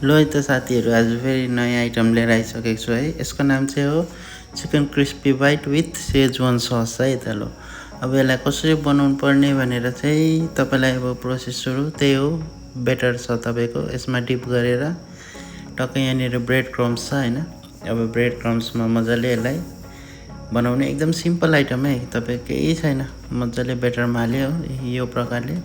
लो है त साथीहरू, आज फेरि नयाँ आइटम लिएर आइसकेको छु है। यसको नाम चाहिँ हो chicken crispy bite with Schezwan sauce है त। लो अब यसलाई कसरी बनाउनु पर्ने भनेर चाहिँ तपाईँलाई अब प्रोसेस सुरु त्यही हो। बेटर छ तपाईँको, यसमा डिप गरेर टक्कै यहाँनिर ब्रेड क्रम्स छ होइन। अब ब्रेड क्रम्समा मजाले यसलाई बनाउने एकदम सिम्पल आइटम है। तपाईँ केही छैन, मजाले बेटरमा हाल्यो यो प्रकारले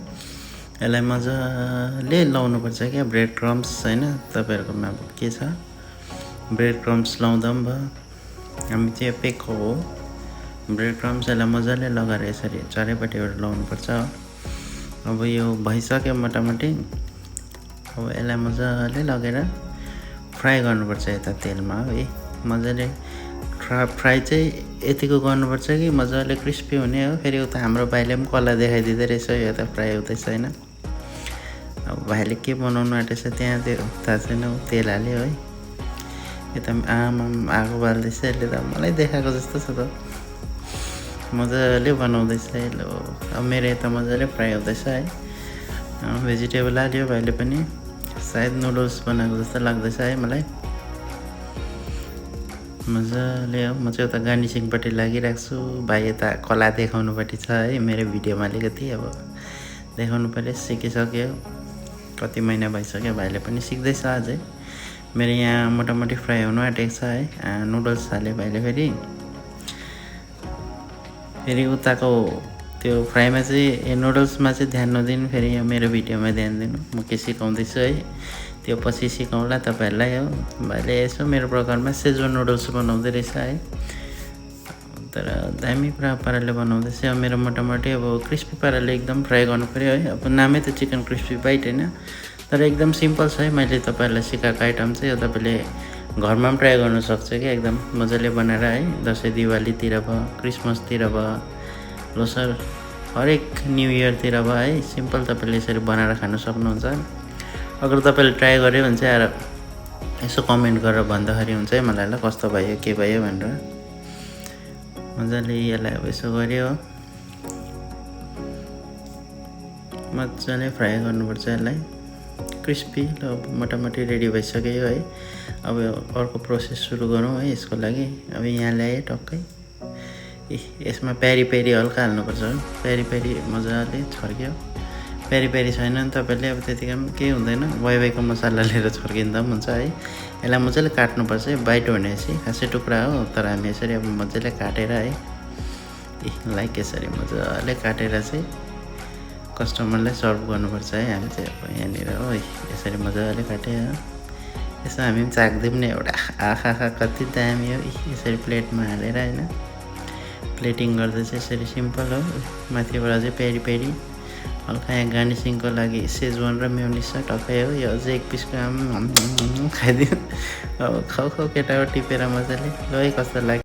यसलाई मजाले लाउनुपर्छ क्या ब्रेड क्रम्स होइन। तपाईँहरूकोमा अब के छ ब्रेड क्रम्स लाउँदा पनि भयो। हामी चाहिँ पेको हो ब्रेड क्रम्स, यसलाई मजाले लगाएर यसरी चारैपट्टिबाट लाउनुपर्छ। अब यो भइसक्यो मोटामोटी। अब यसलाई मजाले लगेर फ्राई गर्नुपर्छ यता तेलमा है। मजाले फ्राई चाहिँ यतिको गर्नुपर्छ कि मजाले क्रिस्पी हुने हो। फेरि उता हाम्रो भाइले पनि कला देखाइदिँदै रहेछ, यो त फ्राई हुँदैछ होइन। अब भाइले के बनाउनु आँटेछ त्यहाँ त्यो थाहा छैन, तेल हाल्यो है। यता आमा आगो बाल्दैछ यसले त, मलाई देखाएको जस्तो छ त। मजाले बनाउँदैछ यसले। अब मेरो यता मजाले फ्राई हुँदैछ है। भेजिटेबल हाल्यो भाइले पनि, सायद नुडल्स बनाएको जस्तो लाग्दैछ है मलाई। मजाले हो, म चाहिँ उता गार्निसिङपट्टि लागिरहेको छु, भाइ यता कला देखाउनुपट्टि छ है। मेरो भिडियोमा अलिकति अब देखाउनु पऱ्यो। सिकिसक्यो, कति महिना भइसक्यो, भाइले पनि सिक्दैछ अझै। मेरो यहाँ मोटामोटी फ्राई हुनु आँटेको छ है। नुडल्स हाल्यो भाइले फेरि उताको त्यो फ्राईमा चाहिँ नुडल्समा चाहिँ ध्यान नदिनु, फेरि यहाँ मेरो भिडियोमा ध्यान दिनु। म के सिकाउँदैछु है त्यो पछि सिकाउँला तपाईँहरूलाई हो। भाइले यसो मेरो प्रकारमा सेजवान नुडल्स बनाउँदै रहेछ है। तर दामी पाराले बनाउँदैछ। अब मेरो मोटामोटी अब क्रिस्पी पाराले एकदम फ्राई गर्नु पऱ्यो है। अब नामै त चिकन क्रिस्पी बाइट होइन, तर एकदम सिम्पल छ है। मैले तपाईँहरूलाई सिकाएको आइटम चाहिँ तपाईँले घरमा पनि ट्राई गर्नु सक्छ क्या, एकदम मजाले बनाएर है। दसैँ दिवालीतिर भयो, क्रिसमसतिर भयो, लोसर, हरेक न्यु इयरतिर भयो है। सिम्पल तपाईँले यसरी बनाएर खानु सक्नुहुन्छ। अगर तपाईँले ट्राई गऱ्यो भने चाहिँ आएर यसो कमेन्ट गरेर भन्दाखेरि हुन्छ है मलाई, ल कस्तो भयो के भयो भनेर। मजाले यसलाई अब यसो गऱ्यो, मजाले फ्राई गर्नुपर्छ यसलाई क्रिस्पी। ल मोटामोटी रेडी भइसक्यो है। अब अर्को प्रोसेस सुरु गरौँ है यसको लागि। अब यहाँ ल्याएँ टक्कै, यसमा पेरी हल्का हाल्नुपर्छ। पेरी मजाले छर्क्यो। पेरी छैन भने तपाईँले अब त्यतिकै पनि केही हुँदैन, वाइको मसला लिएर छर्किँदा पनि हुन्छ है। यसलाई मजाले काट्नुपर्छ है। बाइट भनेपछि खासै टुक्रा हो, तर हामी यसरी अब मजाले काटेर है, लाइक यसरी मजाले काटेर चाहिँ कस्टमरलाई सर्भ गर्नुपर्छ है। हामी चाहिँ अब यहाँनिर हो यसरी मजाले काटेँ। यसो हामी पनि चाख्दै पनि एउटा आखा कति दामी हो। यसरी प्लेटमा हालेर होइन, प्लेटिङ गर्दा चाहिँ यसरी सिम्पल हो। माथिबाट चाहिँ पेरी हल्का यहाँ गार्निसिङको लागि सेजवान र मेयोनिज छ टक्कै हो। यो अझै एक पिसको खाइदियो। अब खाऊ केटा टिपेर मजाले। ल है कस्तो लाग्यो।